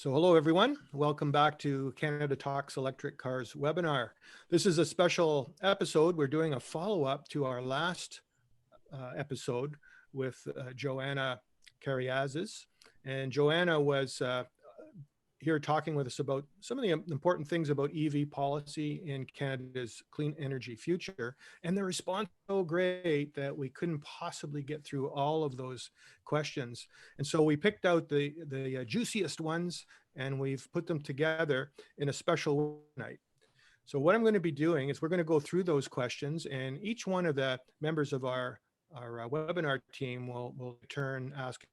So hello, everyone. Welcome back to Canada Talks Electric Cars webinar. This is a special episode. We're doing a follow-up to our last episode with Joanna Kyriazis. And Joanna was here talking with us about some of the important things about EV policy in Canada's clean energy future. And the response was so great that we couldn't possibly get through all of those questions. And so we picked out the juiciest ones and we've put them together in a special night. So what I'm going to be doing is we're going to go through those questions, and each one of the members of our webinar team will turn ask.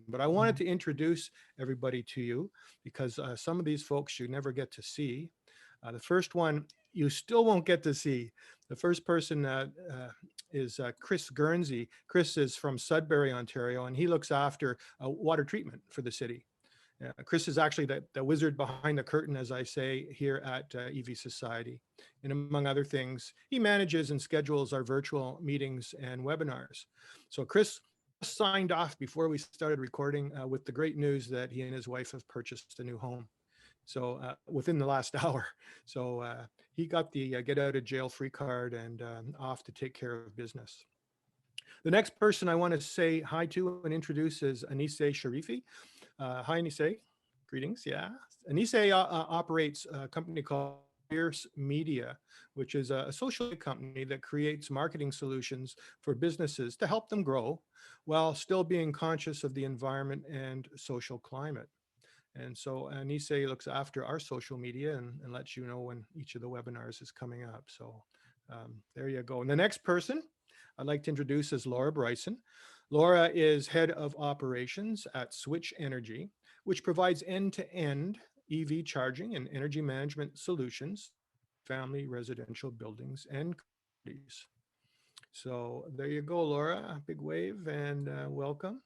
But I wanted to introduce everybody to you because some of these folks you never get to see. The first one you still won't get to see. The first person is Chris Guernsey. Chris is from Sudbury, Ontario, and he looks after water treatment for the city. Chris is actually the wizard behind the curtain, as I say, here at EV Society. And among other things, he manages and schedules our virtual meetings and webinars. So Chris signed off before we started recording with the great news that he and his wife have purchased a new home. So within the last hour. So he got the get out of jail free card and off to take care of business. The next person I want to say hi to and introduce is Anise Sharifi. Hi, Anise. Greetings. Yeah. Anise operates a company called Fierce Media, which is a social company that creates marketing solutions for businesses to help them grow while still being conscious of the environment and social climate. And so Anise looks after our social media and lets you know when each of the webinars is coming up. So there you go. And the next person I'd like to introduce is Laura Bryson. Laura is head of operations at Switch Energy, which provides end-to-end EV charging and energy management solutions, family residential buildings and communities. So there you go, Laura, big wave and welcome.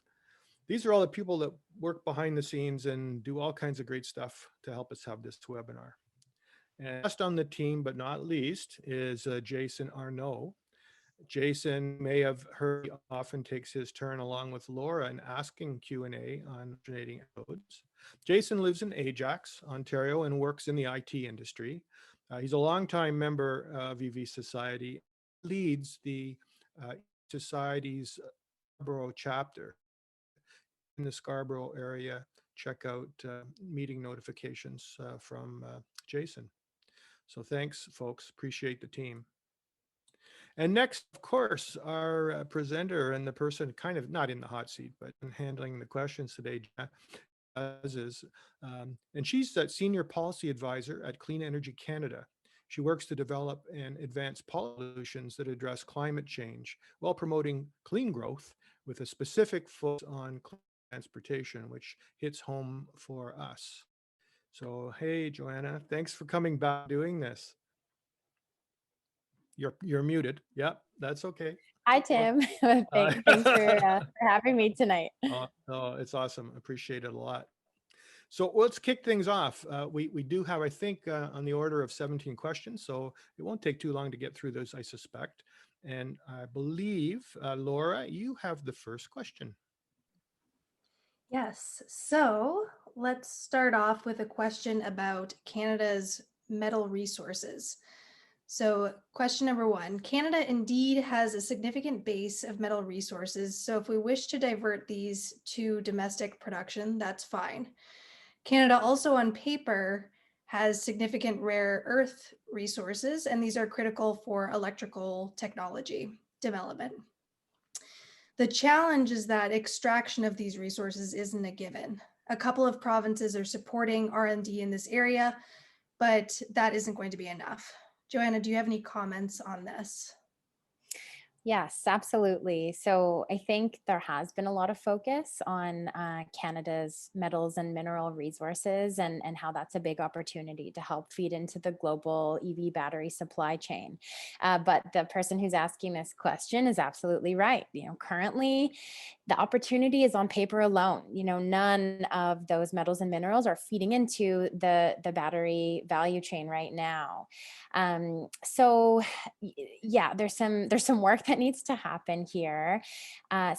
These are all the people that work behind the scenes and do all kinds of great stuff to help us have this webinar. And last on the team, but not least, is Jason Arnaud. Jason may have heard he often takes his turn along with Laura in asking Q&A on alternating episodes. Jason lives in Ajax, Ontario, and works in the IT industry. He's a longtime member of EV Society, leads the Society's Scarborough chapter. In the Scarborough area, check out meeting notifications from Jason. So thanks, folks. Appreciate the team. And next, of course, our presenter and the person kind of not in the hot seat, but handling the questions today, and she's a senior policy advisor at Clean Energy Canada. She works to develop and advance policy solutions that address climate change while promoting clean growth with a specific focus on clean transportation, which hits home for us. So, hey, Joanna, thanks for coming back doing this. You're muted. Yep, that's okay. Hi, Tim. Thanks for having me tonight. Oh, it's awesome. Appreciate it a lot. So let's kick things off. We do have, I think, on the order of 17 questions, so it won't take too long to get through those, I suspect. And I believe, Laura, you have the first question. Yes, so let's start off with a question about Canada's metal resources. So question number one, Canada indeed has a significant base of metal resources. So if we wish to divert these to domestic production, that's fine. Canada also on paper has significant rare earth resources, and these are critical for electrical technology development. The challenge is that extraction of these resources isn't a given. A couple of provinces are supporting R&D in this area, but that isn't going to be enough. Joanna, do you have any comments on this? Yes, absolutely. So I think there has been a lot of focus on Canada's metals and mineral resources and how that's a big opportunity to help feed into the global EV battery supply chain. But the person who's asking this question is absolutely right. Currently the opportunity is on paper alone. None of those metals and minerals are feeding into the battery value chain right now. So yeah, there's some work that what needs to happen here.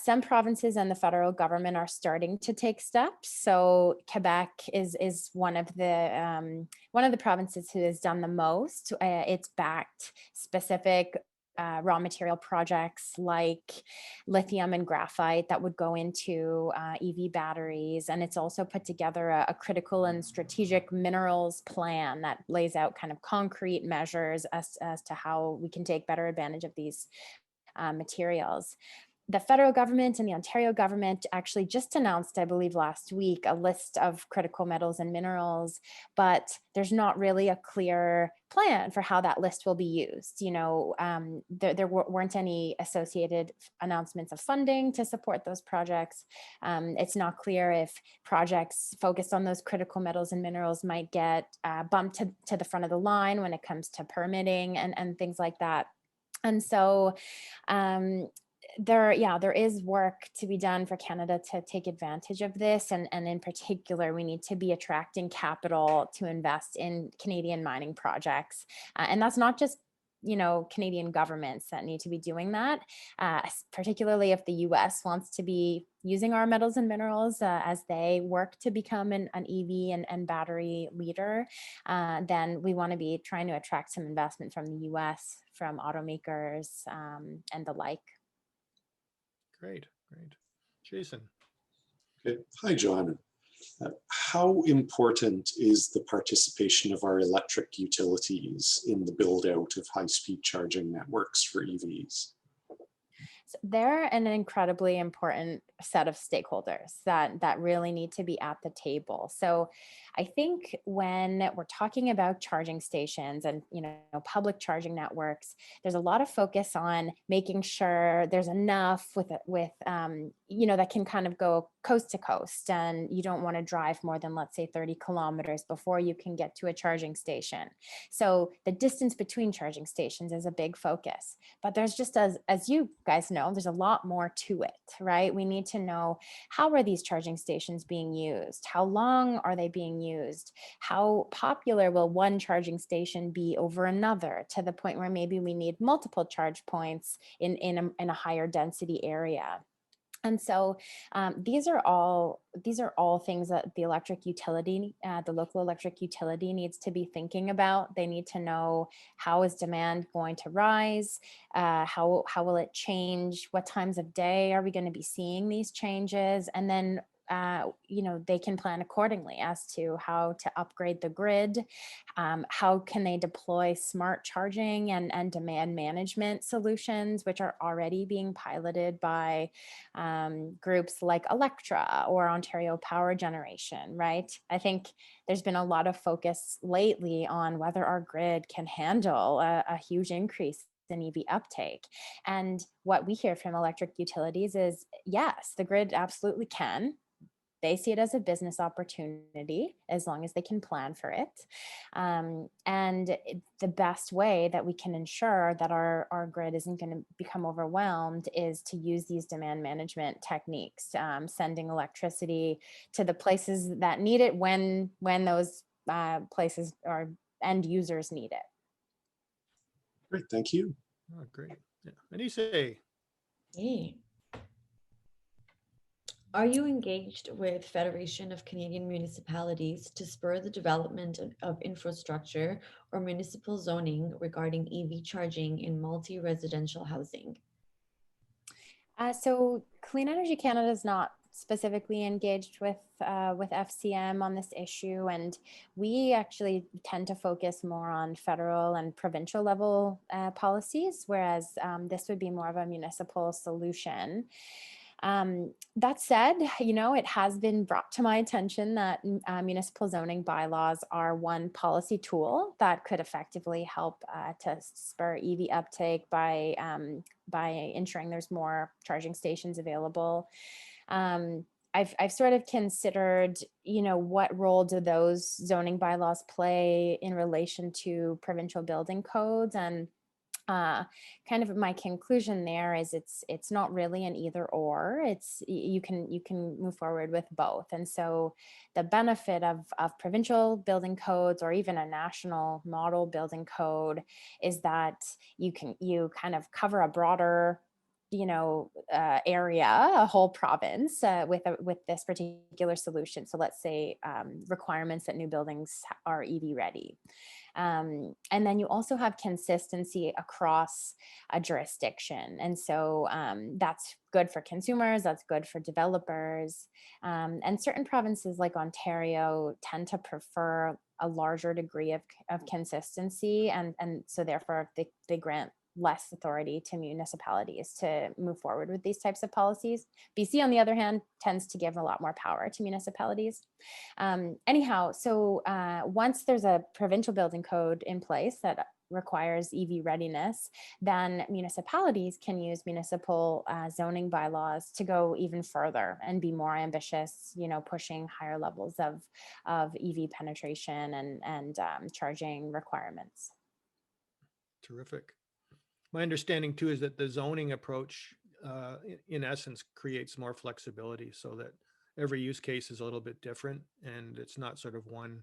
Some provinces and the federal government are starting to take steps. So Quebec is one of the provinces who has done the most. It's backed specific raw material projects like lithium and graphite that would go into EV batteries. And it's also put together a critical and strategic minerals plan that lays out kind of concrete measures as to how we can take better advantage of these materials. The federal government and the Ontario government actually just announced, I believe last week, a list of critical metals and minerals, but there's not really a clear plan for how that list will be used. There weren't any associated announcements of funding to support those projects. It's not clear if projects focused on those critical metals and minerals might get bumped to the front of the line when it comes to permitting and things like that. And so there is work to be done for Canada to take advantage of this. And in particular, we need to be attracting capital to invest in Canadian mining projects. And that's not just Canadian governments that need to be doing that, particularly if the US wants to be using our metals and minerals as they work to become an EV and battery leader, then we want to be trying to attract some investment from the US, from automakers and the like. Great. Jason. Okay. Hi, Joanna. How important is the participation of our electric utilities in the build out of high-speed charging networks for EVs? So they're an incredibly important set of stakeholders that really need to be at the table. So I think when we're talking about charging stations and public charging networks, there's a lot of focus on making sure there's enough with that can kind of go coast to coast, and you don't want to drive more than, let's say, 30 kilometers before you can get to a charging station. So the distance between charging stations is a big focus, but there's just, as you guys know, there's a lot more to it, right? We need to know, how are these charging stations being used? How long are they being used? How popular will one charging station be over another, to the point where maybe we need multiple charge points in a higher density area? And so these are all things that the electric utility, the local electric utility, needs to be thinking about. They need to know, how is demand going to rise? How will it change? What times of day are we going to be seeing these changes? And then they can plan accordingly as to how to upgrade the grid. How can they deploy smart charging and demand management solutions, which are already being piloted by groups like Electra or Ontario Power Generation, right? I think there's been a lot of focus lately on whether our grid can handle a huge increase in EV uptake. And what we hear from electric utilities is, yes, the grid absolutely can. They see it as a business opportunity as long as they can plan for it. And the best way that we can ensure that our grid isn't going to become overwhelmed is to use these demand management techniques, sending electricity to the places that need it when those places or end users need it. Great, thank you. Oh, great. Yeah. And you say, Hey. Are you engaged with Federation of Canadian Municipalities to spur the development of infrastructure or municipal zoning regarding EV charging in multi-residential housing? So Clean Energy Canada is not specifically engaged with FCM on this issue, and we actually tend to focus more on federal and provincial level policies, whereas this would be more of a municipal solution. That said, it has been brought to my attention that municipal zoning bylaws are one policy tool that could effectively help to spur EV uptake by ensuring there's more charging stations available. I've sort of considered, what role do those zoning bylaws play in relation to provincial building codes, and kind of my conclusion there is it's not really an either or. It's you can move forward with both. And so the benefit of provincial building codes, or even a national model building code, is that you kind of cover a broader area, a whole province with this particular solution. So let's say requirements that new buildings are EV ready. And then you also have consistency across a jurisdiction. And so that's good for consumers, that's good for developers. And certain provinces like Ontario tend to prefer a larger degree of consistency. And so therefore they grant less authority to municipalities to move forward with these types of policies. BC, on the other hand, tends to give a lot more power to municipalities. Anyhow, so once there's a provincial building code in place that requires EV readiness, then municipalities can use municipal zoning bylaws to go even further and be more ambitious, pushing higher levels of EV penetration and charging requirements. Terrific. My understanding too is that the zoning approach, in essence, creates more flexibility so that every use case is a little bit different, and it's not sort of one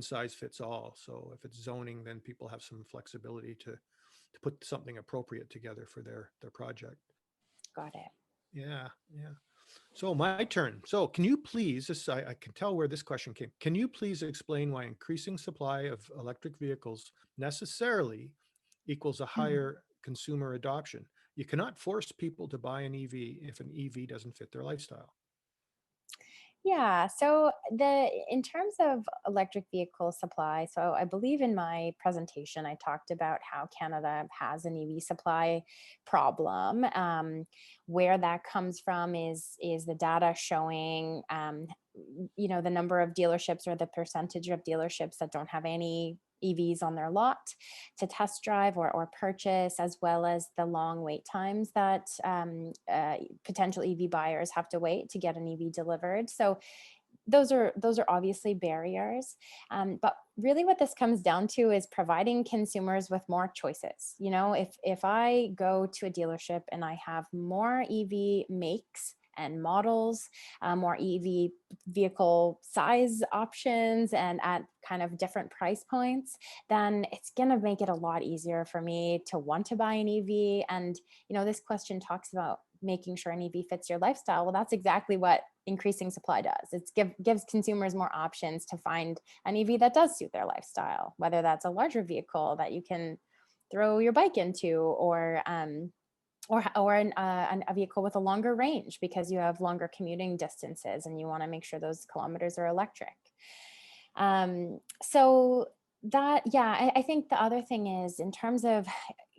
size fits all. So if it's zoning, then people have some flexibility to put something appropriate together for their project. Got it. Yeah. So my turn. So can you please, I can tell where this question came. Can you please explain why increasing supply of electric vehicles necessarily equals a higher consumer adoption? You cannot force people to buy an EV if an EV doesn't fit their lifestyle. Yeah, so in terms of electric vehicle supply, so I believe in my presentation I talked about how Canada has an EV supply problem. Where that comes from is the data showing the number of dealerships or the percentage of dealerships that don't have any EVs on their lot to test drive or purchase, as well as the long wait times that potential EV buyers have to wait to get an EV delivered. So those are obviously barriers. But really what this comes down to is providing consumers with more choices. If I go to a dealership and I have more EV makes and models, more EV vehicle size options, and at kind of different price points, then it's going to make it a lot easier for me to want to buy an EV. And, this question talks about making sure an EV fits your lifestyle. Well, that's exactly what increasing supply does. It gives consumers more options to find an EV that does suit their lifestyle, whether that's a larger vehicle that you can throw your bike into, or a vehicle with a longer range because you have longer commuting distances and you want to make sure those kilometers are electric. So that, yeah, I think the other thing is, in terms of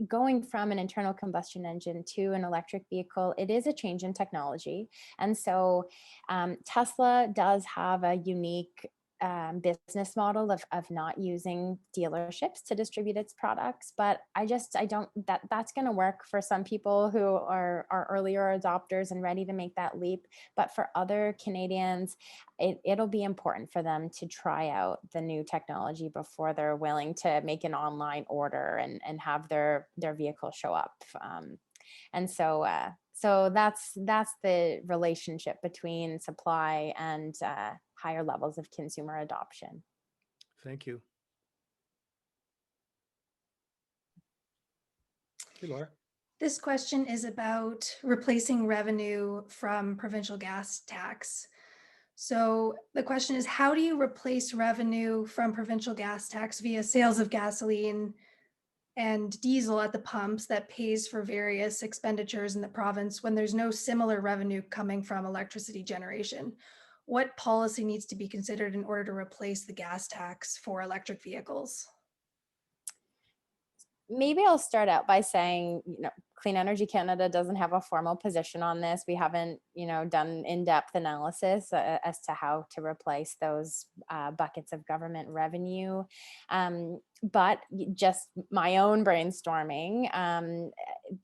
going from an internal combustion engine to an electric vehicle, it is a change in technology. And so Tesla does have a unique business model of not using dealerships to distribute its products, but I don't, that's going to work for some people who are earlier adopters and ready to make that leap. But for other Canadians, it'll be important for them to try out the new technology before they're willing to make an online order and have their vehicle show up. And so that's the relationship between supply and higher levels of consumer adoption. Thank you. Hey, Laura. This question is about replacing revenue from provincial gas tax. So the question is, how do you replace revenue from provincial gas tax via sales of gasoline and diesel at the pumps that pays for various expenditures in the province when there's no similar revenue coming from electricity generation? What policy needs to be considered in order to replace the gas tax for electric vehicles? Maybe I'll start out by saying, Clean Energy Canada doesn't have a formal position on this. We haven't, done in-depth analysis as to how to replace those buckets of government revenue. But just my own brainstorming,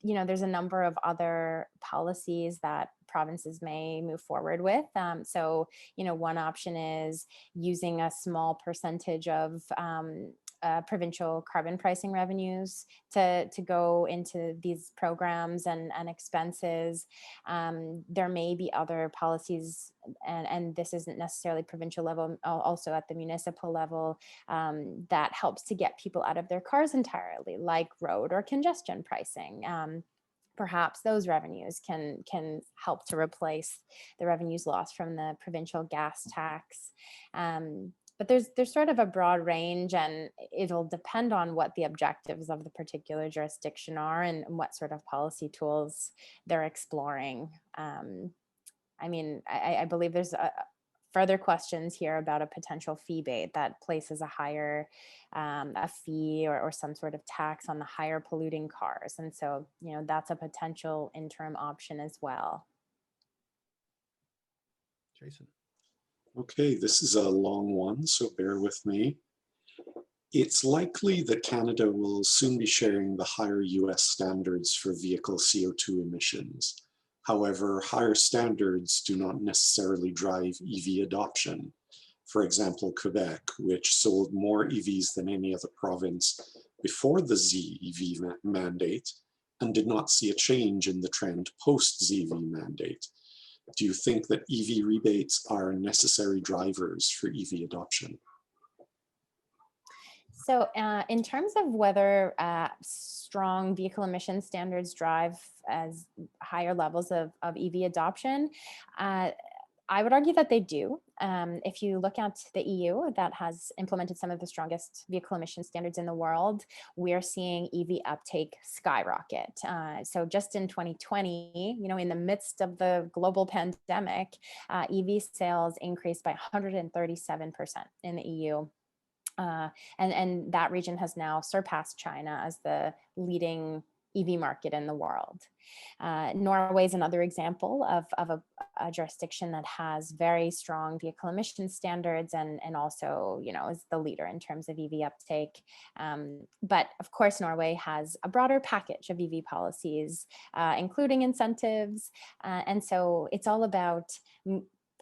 there's a number of other policies that provinces may move forward with. So, one option is using a small percentage of provincial carbon pricing revenues to go into these programs and expenses. There may be other policies, and this isn't necessarily provincial level, also at the municipal level, that helps to get people out of their cars entirely, like road or congestion pricing. perhaps those revenues can help to replace the revenues lost from the provincial gas tax. But there's sort of a broad range, and it'll depend on what the objectives of the particular jurisdiction are and what sort of policy tools they're exploring. I mean, I believe there's further questions here about a potential fee bait that places a higher a fee or some sort of tax on the higher polluting cars. And so, you know, that's a potential interim option as well. Jason. Okay, this is a long one, so bear with me. It's likely that Canada will soon be sharing the higher US standards for vehicle CO2 emissions. However, higher standards do not necessarily drive EV adoption. For example, Quebec, which sold more EVs than any other province before the ZEV mandate and did not see a change in the trend post-ZEV mandate. Do you think that EV rebates are necessary drivers for EV adoption? So in terms of whether strong vehicle emission standards drive as higher levels of EV adoption, I would argue that they do. If you look at the EU that has implemented some of the strongest vehicle emission standards in the world, we're seeing EV uptake skyrocket. So just in 2020, you know, in the midst of the global pandemic, EV sales increased by 137% in the EU. And that region has now surpassed China as the leading EV market in the world. Norway is another example of a jurisdiction that has very strong vehicle emission standards and also, you know, is the leader in terms of EV uptake. But of course, Norway has a broader package of EV policies, including incentives. And so it's all about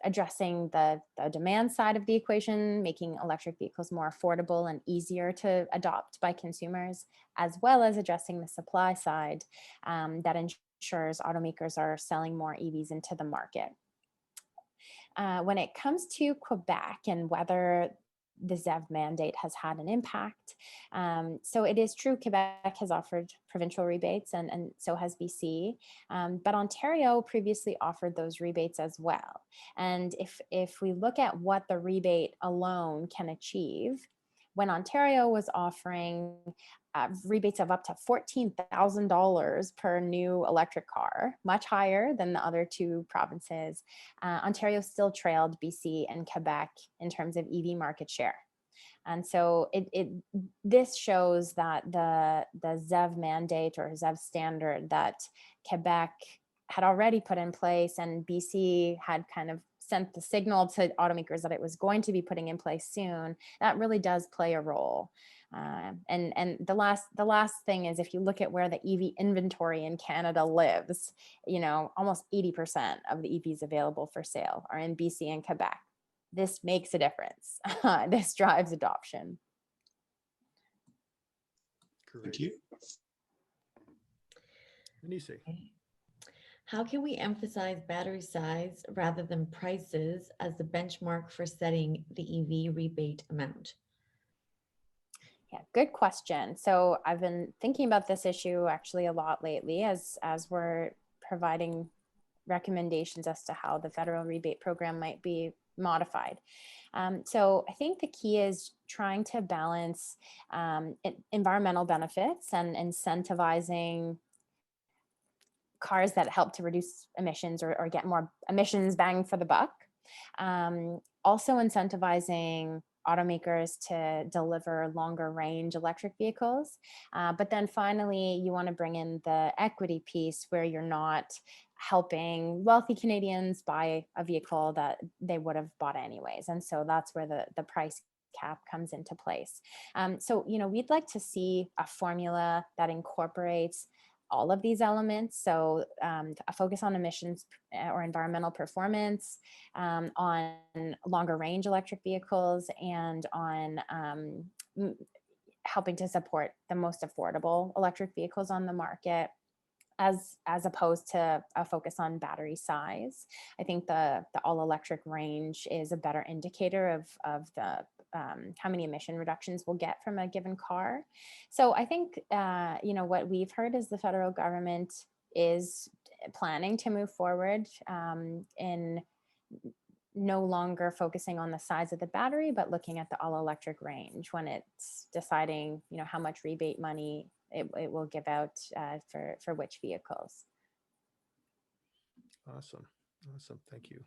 addressing the demand side of the equation, making electric vehicles more affordable and easier to adopt by consumers, as well as addressing the supply side that ensures automakers are selling more EVs into the market. When it comes to Quebec and whether the ZEV mandate has had an impact. So it is true, Quebec has offered provincial rebates and so has BC, but Ontario previously offered those rebates as well. And if we look at what the rebate alone can achieve, when Ontario was offering rebates of up to $14,000 per new electric car, much higher than the other two provinces, Ontario still trailed BC and Quebec in terms of EV market share. And so this shows that the ZEV mandate or ZEV standard that Quebec had already put in place and BC had kind of sent the signal to automakers that it was going to be putting in place soon, that really does play a role. And the last thing is, if you look at where the EV inventory in Canada lives, you know, almost 80% of the EVs available for sale are in BC and Quebec. This makes a difference. This drives adoption. Thank you. Denise. How can we emphasize battery size rather than prices as the benchmark for setting the EV rebate amount? Yeah, good question. So I've been thinking about this issue actually a lot lately as we're providing recommendations as to how the federal rebate program might be modified. So I think the key is trying to balance environmental benefits and incentivizing cars that help to reduce emissions or get more emissions bang for the buck. Also incentivizing automakers to deliver longer range electric vehicles. But then finally, you want to bring in the equity piece where you're not helping wealthy Canadians buy a vehicle that they would have bought anyways. And so that's where the price cap comes into place. So, you know, we'd like to see a formula that incorporates all of these elements. So a focus on emissions or environmental performance, on longer range electric vehicles, and on helping to support the most affordable electric vehicles on the market, as opposed to a focus on battery size. I think the all electric range is a better indicator of the how many emission reductions we'll get from a given car. So I think, you know, what we've heard is the federal government is planning to move forward in no longer focusing on the size of the battery, but looking at the all electric range when it's deciding, how much rebate money it will give out for which vehicles. Awesome. Awesome. Thank you.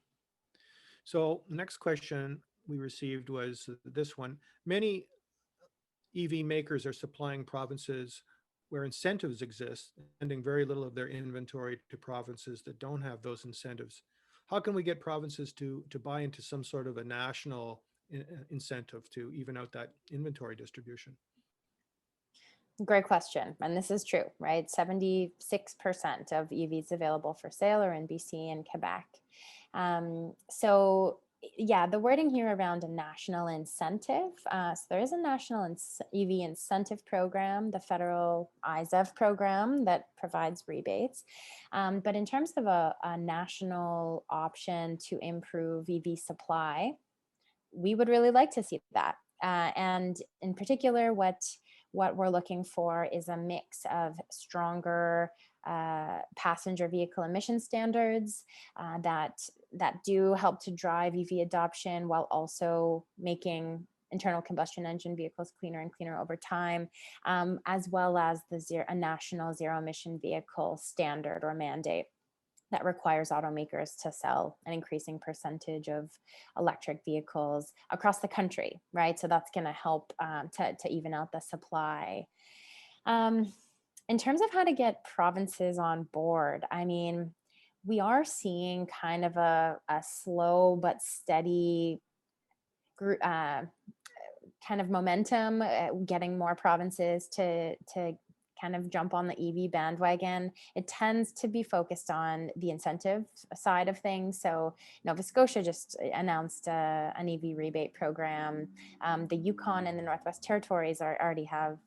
So the next question we received was this one. Many EV makers are supplying provinces where incentives exist, sending very little of their inventory to provinces that don't have those incentives. How can we get provinces to buy into some sort of a national incentive to even out that inventory distribution? Great question. And this is true, right? 76% of EVs available for sale are in BC and Quebec. So yeah, the wording here around a national incentive. So there is a national EV incentive program, the federal ISEV program that provides rebates. But in terms of a national option to improve EV supply, we would really like to see that. And in particular, what we're looking for is a mix of stronger passenger vehicle emission standards that do help to drive EV adoption while also making internal combustion engine vehicles cleaner and cleaner over time, as well as a national zero emission vehicle standard or mandate that requires automakers to sell an increasing percentage of electric vehicles across the country, right? So that's going to help to even out the supply. In terms of how to get provinces on board, I mean, we are seeing kind of a slow but steady kind of momentum, getting more provinces to kind of jump on the EV bandwagon. It tends to be focused on the incentive side of things. So Nova Scotia just announced an EV rebate program. The Yukon and the Northwest Territories already have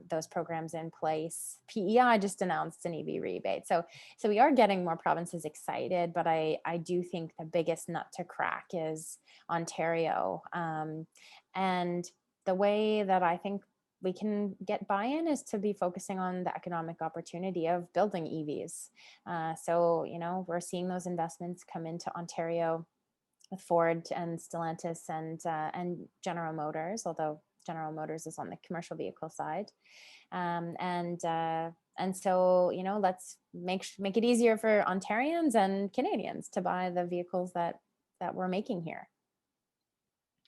those programs in place. PEI just announced an EV rebate. So we are getting more provinces excited, but I do think the biggest nut to crack is Ontario. And the way that I think we can get buy-in is to be focusing on the economic opportunity of building EVs. So, we're seeing those investments come into Ontario with Ford and Stellantis and General Motors, although General Motors is on the commercial vehicle side. And so, let's make it easier for Ontarians and Canadians to buy the vehicles that we're making here.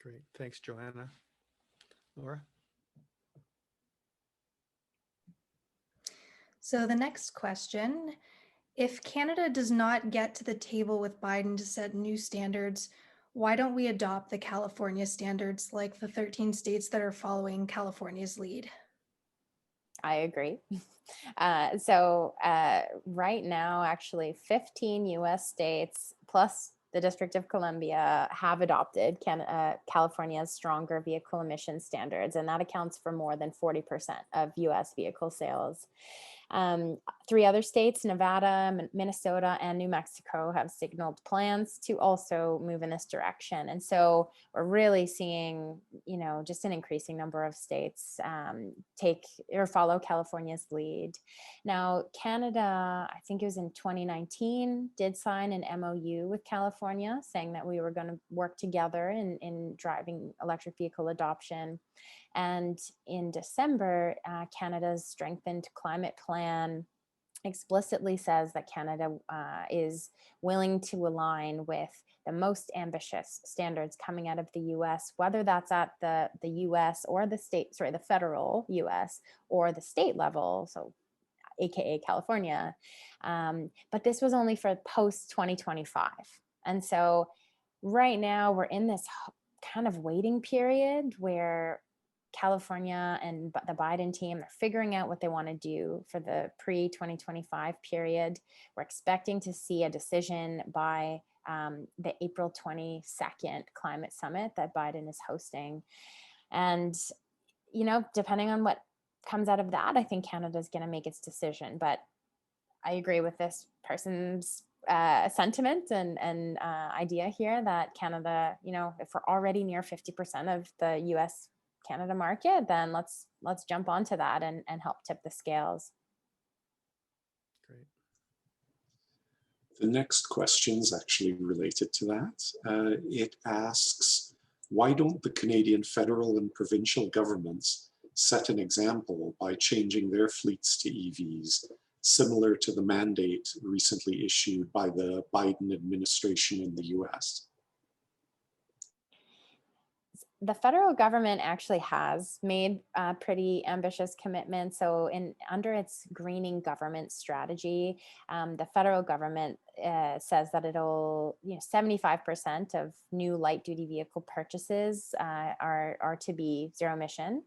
Great. Thanks, Joanna. Laura? So the next question, if Canada does not get to the table with Biden to set new standards, why don't we adopt the California standards like the 13 states that are following California's lead? I agree. So right now, actually 15 US states plus the District of Columbia have adopted California's stronger vehicle emission standards, and that accounts for more than 40% of US vehicle sales. 3 other states, Nevada, Minnesota, and New Mexico, have signaled plans to also move in this direction. And so we're really seeing, just an increasing number of states take or follow California's lead. Now, Canada, I think it was in 2019, did sign an MOU with California saying that we were going to work together in driving electric vehicle adoption. And in December, Canada's strengthened climate plan explicitly says that Canada is willing to align with the most ambitious standards coming out of the US, whether that's at the US or the federal US or the state level, so AKA California. But this was only for post 2025. And so right now we're in this kind of waiting period where California and the Biden team are figuring out what they want to do for the pre-2025 period. We're expecting to see a decision by the April 22nd climate summit that Biden is hosting. And, depending on what comes out of that, I think Canada is going to make its decision. But I agree with this person's sentiment and idea here that Canada, if we're already near 50% of the US Canada market, then let's jump onto that and help tip the scales. Great. The next question is actually related to that. It asks, why don't the Canadian federal and provincial governments set an example by changing their fleets to EVs, similar to the mandate recently issued by the Biden administration in the US? The federal government actually has made pretty ambitious commitments. So under its greening government strategy, the federal government says that it'll, 75% of new light duty vehicle purchases are to be zero emission,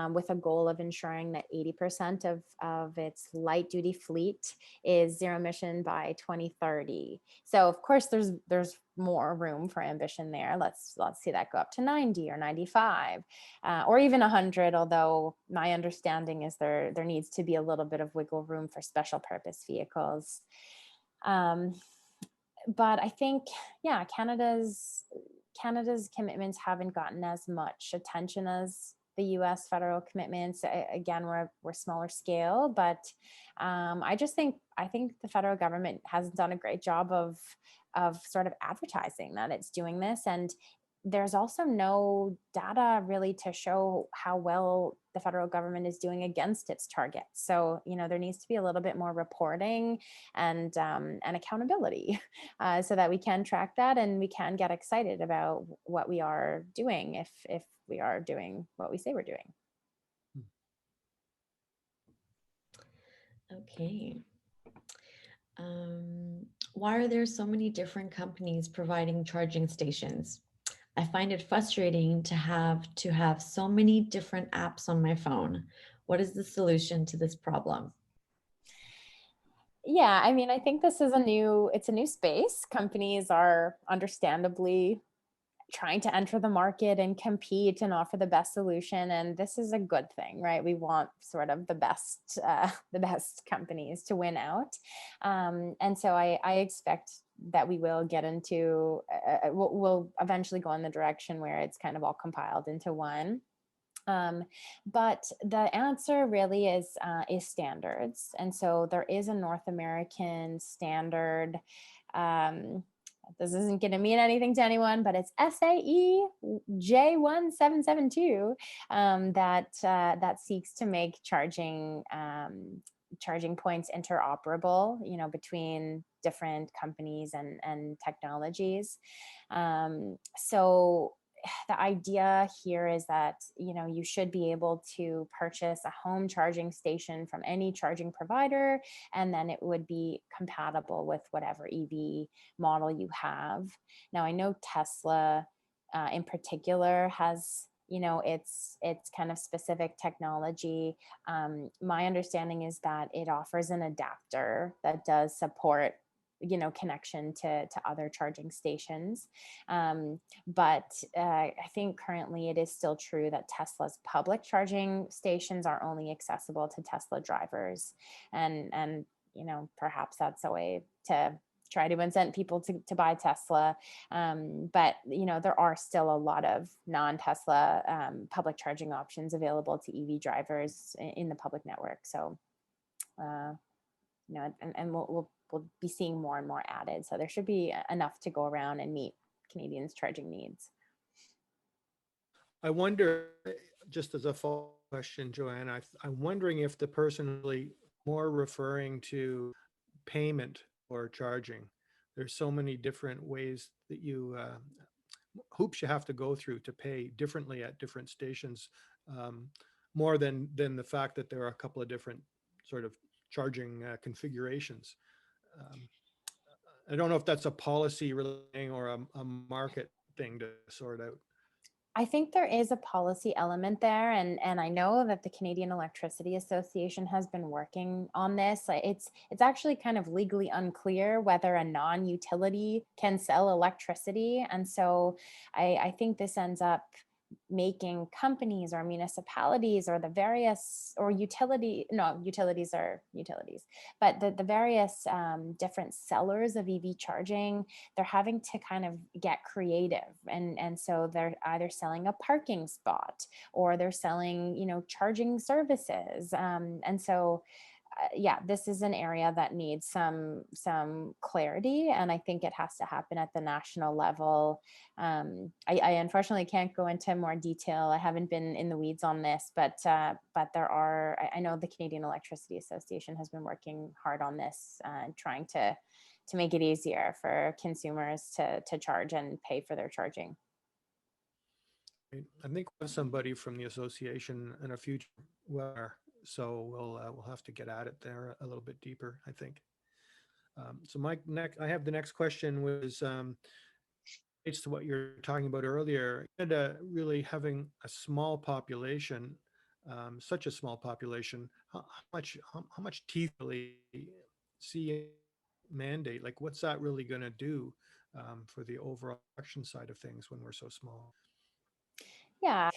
with a goal of ensuring that 80% of its light duty fleet is zero emission by 2030. So of course there's more room for ambition there. Let's see that go up to 90 or 95, or even 100. Although my understanding is there needs to be a little bit of wiggle room for special purpose vehicles. But I think, Canada's commitments haven't gotten as much attention as the U.S. federal commitments. Again, we're smaller scale, but I think the federal government hasn't done a great job of sort of advertising that it's doing this. And there's also no data really to show how well the federal government is doing against its targets. So, there needs to be a little bit more reporting and accountability so that we can track that and we can get excited about what we are doing if we are doing what we say we're doing. Okay. Why are there so many different companies providing charging stations? I find it frustrating to have so many different apps on my phone. What is the solution to this problem? Yeah, I think this is it's a new space. Companies are understandably trying to enter the market and compete and offer the best solution, and this is a good thing, right? We want sort of the best companies to win out, and so I expect that we will get into we'll eventually go in the direction where it's kind of all compiled into one. But the answer really is standards, and so there is a North American standard. This isn't going to mean anything to anyone, but it's SAE J1772 that seeks to make charging points interoperable, between different companies and technologies. So the idea here is that, you should be able to purchase a home charging station from any charging provider, and then it would be compatible with whatever EV model you have. Now, I know Tesla in particular has, it's kind of specific technology. My understanding is that it offers an adapter that does support connection to other charging stations. But I think currently it is still true that Tesla's public charging stations are only accessible to Tesla drivers. And perhaps that's a way to try to incent people to buy Tesla. But, there are still a lot of non-Tesla public charging options available to EV drivers in the public network. So, and we'll be seeing more and more added. So there should be enough to go around and meet Canadians' charging needs. I wonder, just as a follow-up question, Joanna, I'm wondering if the person really more referring to payment or charging. There's so many different ways that hoops you have to go through to pay differently at different stations, more than the fact that there are a couple of different sort of charging configurations. I don't know if that's a policy thing or a market thing to sort out. I think there is a policy element there, and I know that the Canadian Electricity Association has been working on this. It's actually kind of legally unclear whether a non-utility can sell electricity, and so I think this ends up making companies or municipalities or the various utilities are utilities, but the various different sellers of EV charging, they're having to kind of get creative, and so they're either selling a parking spot or they're selling charging services, and so yeah, this is an area that needs some clarity, and I think it has to happen at the national level. I unfortunately can't go into more detail. I haven't been in the weeds on this, but there are. I know the Canadian Electricity Association has been working hard on this, trying to make it easier for consumers to charge and pay for their charging. I think we have somebody from the association in a future webinar, so we'll have to get at it there a little bit deeper, I think. So Mike, I have the next question was it's to what you're talking about earlier. Canada really having a small population, such a small population. How much teeth really see mandate? Like, what's that really going to do for the overall action side of things when we're so small? Yeah.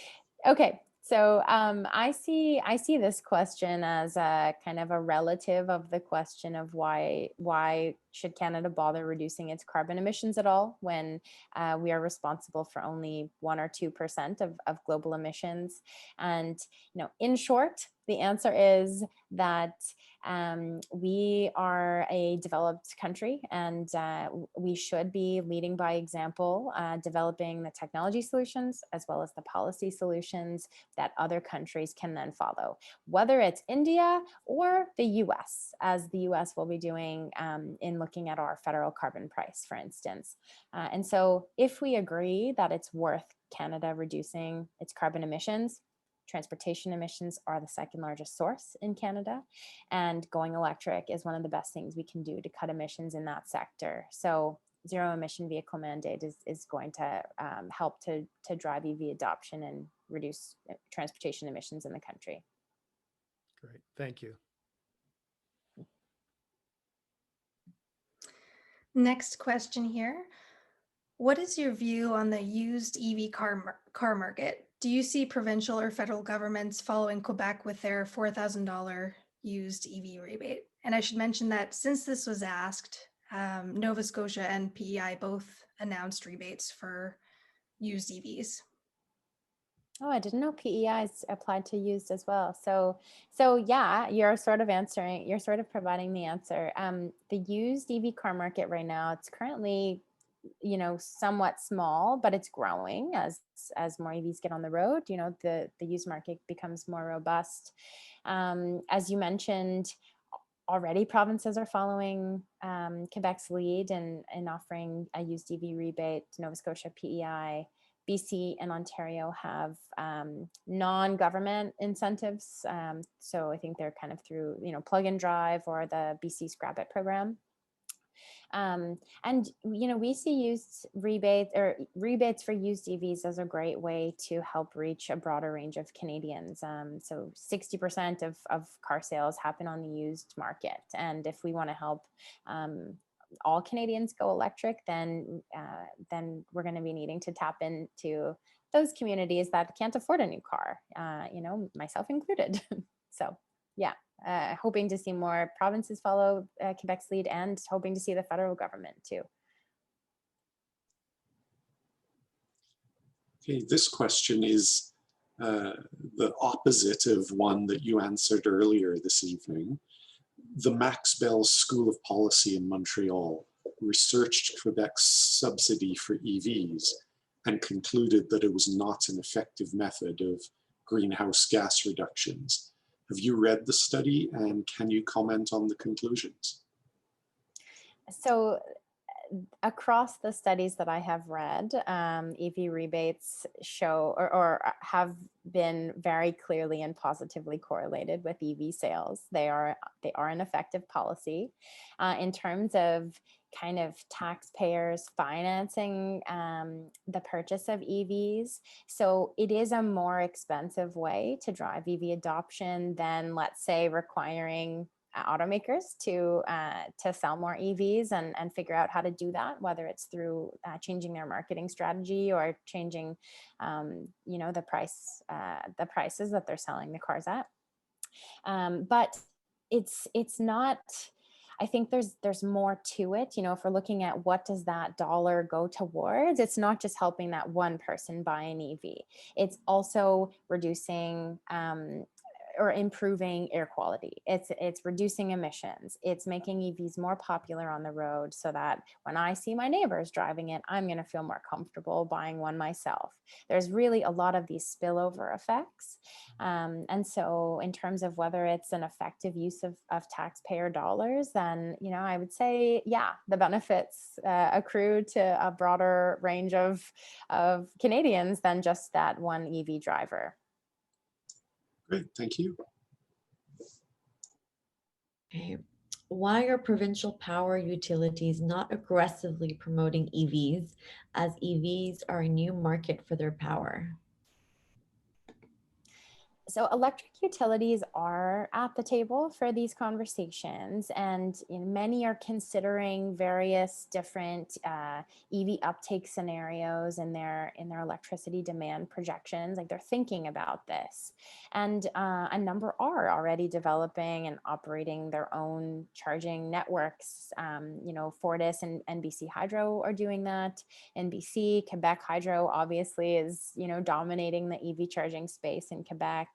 Okay. So I see this question as a kind of a relative of the question of why should Canada bother reducing its carbon emissions at all when we are responsible for only 1 or 2% of global emissions. And in short, the answer is that we are a developed country, and we should be leading by example, developing the technology solutions as well as the policy solutions that other countries can then follow, whether it's India or the US, as the US will be doing in looking at our federal carbon price, for instance. And so if we agree that it's worth Canada reducing its carbon emissions, transportation emissions are the second largest source in Canada, and going electric is one of the best things we can do to cut emissions in that sector. So zero emission vehicle mandate is going to help to drive EV adoption and reduce transportation emissions in the country. Great, thank you. Next question here. What is your view on the used EV car market? Do you see provincial or federal governments following Quebec with their $4,000 used EV rebate? And I should mention that since this was asked, Nova Scotia and PEI both announced rebates for used EVs. Oh, I didn't know PEIs applied to used as well. So yeah, you're sort of providing the answer. The used EV car market right now, it's currently somewhat small, but it's growing as more EVs get on the road. The used market becomes more robust. As you mentioned, already provinces are following Quebec's lead in offering a used EV rebate. Nova Scotia, PEI, BC, and Ontario have non-government incentives. So I think they're kind of through plug and drive or the BC Scrap It program. And we see used rebates for used EVs as a great way to help reach a broader range of Canadians. So 60% of car sales happen on the used market, and if we want to help all Canadians go electric, then we're going to be needing to tap into those communities that can't afford a new car, myself included. So yeah. Hoping to see more provinces follow Quebec's lead, and hoping to see the federal government too. Okay, this question is the opposite of one that you answered earlier this evening. The Max Bell School of Policy in Montreal researched Quebec's subsidy for EVs and concluded that it was not an effective method of greenhouse gas reductions. Have you read the study, and can you comment on the conclusions? So across the studies that I have read, EV rebates show or have been very clearly and positively correlated with EV sales. They are an effective policy in terms of kind of taxpayers financing the purchase of EVs. So it is a more expensive way to drive EV adoption than, let's say, requiring automakers to sell more EVs and figure out how to do that, whether it's through changing their marketing strategy or changing, the prices that they're selling the cars at. But it's not. I think there's more to it. If we're looking at what does that dollar go towards, it's not just helping that one person buy an EV. It's also reducing or improving air quality. It's reducing emissions. It's making EVs more popular on the road so that when I see my neighbors driving it, I'm going to feel more comfortable buying one myself. There's really a lot of these spillover effects. And so in terms of whether it's an effective use of taxpayer dollars, then, you know, I would say, yeah, the benefits accrue to a broader range of Canadians than just that one EV driver. Great, thank you. Okay. Why are provincial power utilities not aggressively promoting EVs, as EVs are a new market for their power? So electric utilities are at the table for these conversations, and many are considering various different EV uptake scenarios in their electricity demand projections. Like, they're thinking about this, and a number are already developing and operating their own charging networks. Fortis and NBC Hydro are doing that. NBC, Quebec Hydro obviously is dominating the EV charging space in Quebec.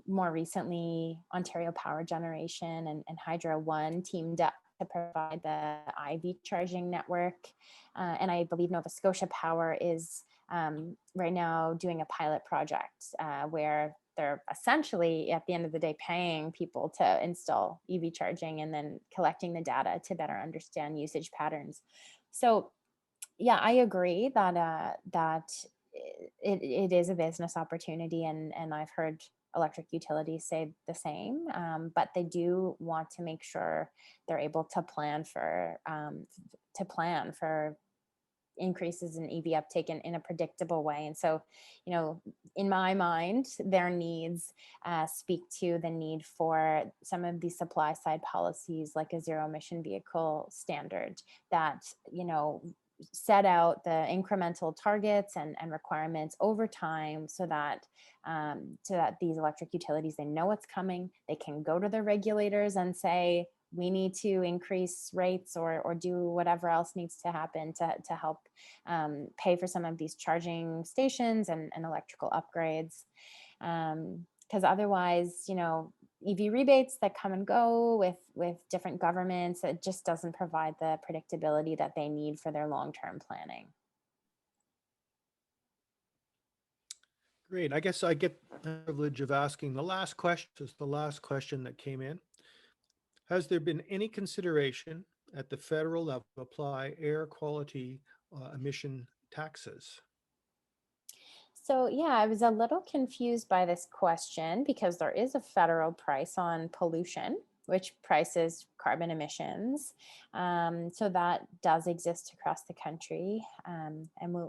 More recently, Ontario Power Generation and Hydro One teamed up to provide the IV charging network. And I believe Nova Scotia Power is right now doing a pilot project where they're essentially, at the end of the day, paying people to install EV charging and then collecting the data to better understand usage patterns. So yeah, I agree that it is a business opportunity, and I've heard electric utilities say the same, but they do want to make sure they're able to plan for increases in EV uptake in a predictable way. And so, in my mind, their needs speak to the need for some of these supply side policies, like a zero emission vehicle standard that, set out the incremental targets and requirements over time, so that these electric utilities, they know what's coming. They can go to their regulators and say, we need to increase rates or do whatever else needs to happen to help pay for some of these charging stations and electrical upgrades. Because otherwise, EV rebates that come and go with different governments, it just doesn't provide the predictability that they need for their long-term planning. Great. I guess I get the privilege of asking the last question. This is the last question that came in. Has there been any consideration at the federal level to apply air quality emission taxes? So yeah, I was a little confused by this question because there is a federal price on pollution, which prices carbon emissions. So that does exist across the country. And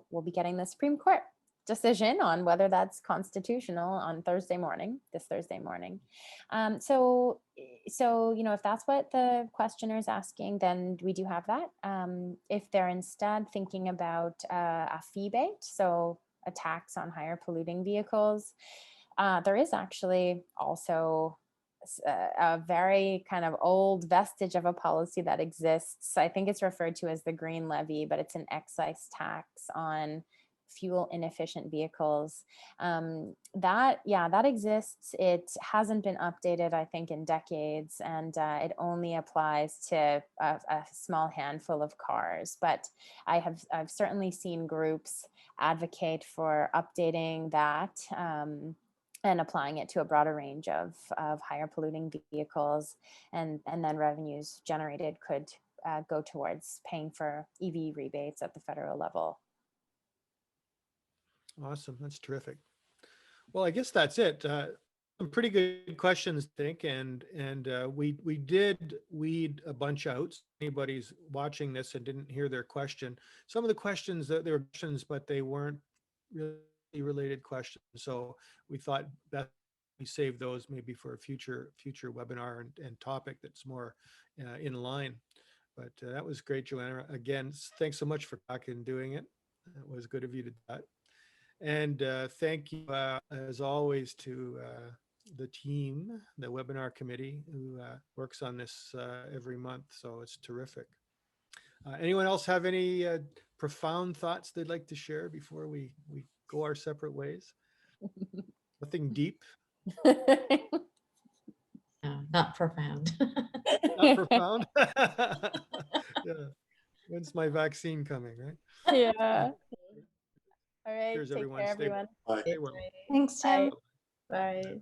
we'll be getting the Supreme Court decision on whether that's constitutional on this Thursday morning. So if that's what the questioner is asking, then we do have that. If they're instead thinking about a fee-bate, so a tax on higher polluting vehicles, there is actually also a very kind of old vestige of a policy that exists. I think it's referred to as the green levy, but it's an excise tax on fuel inefficient vehicles. That exists. It hasn't been updated, I think, in decades, and it only applies to a small handful of cars. But I've certainly seen groups advocate for updating that and applying it to a broader range of higher polluting vehicles, and then revenues generated could go towards paying for EV rebates at the federal level. Awesome. That's terrific. Well, I guess that's it. Some pretty good questions, I think, and we did weed a bunch out. Anybody's watching this and didn't hear their question. Some of the questions that they were questions, but they weren't really related questions. So we thought that we save those maybe for a future webinar and topic that's more in line. But that was great, Joanna. Again, thanks so much for talking and doing it. It was good of you to do that. And thank you, as always, to the team, the webinar committee, who works on this every month. So it's terrific. Anyone else have any profound thoughts they'd like to share before we go our separate ways? Nothing deep? No, not profound. Not profound. Yeah. When's my vaccine coming, right? Yeah. All right. Cheers, Take everyone. care, Stay everyone. Bye. stay well. Thanks, Tim. Bye.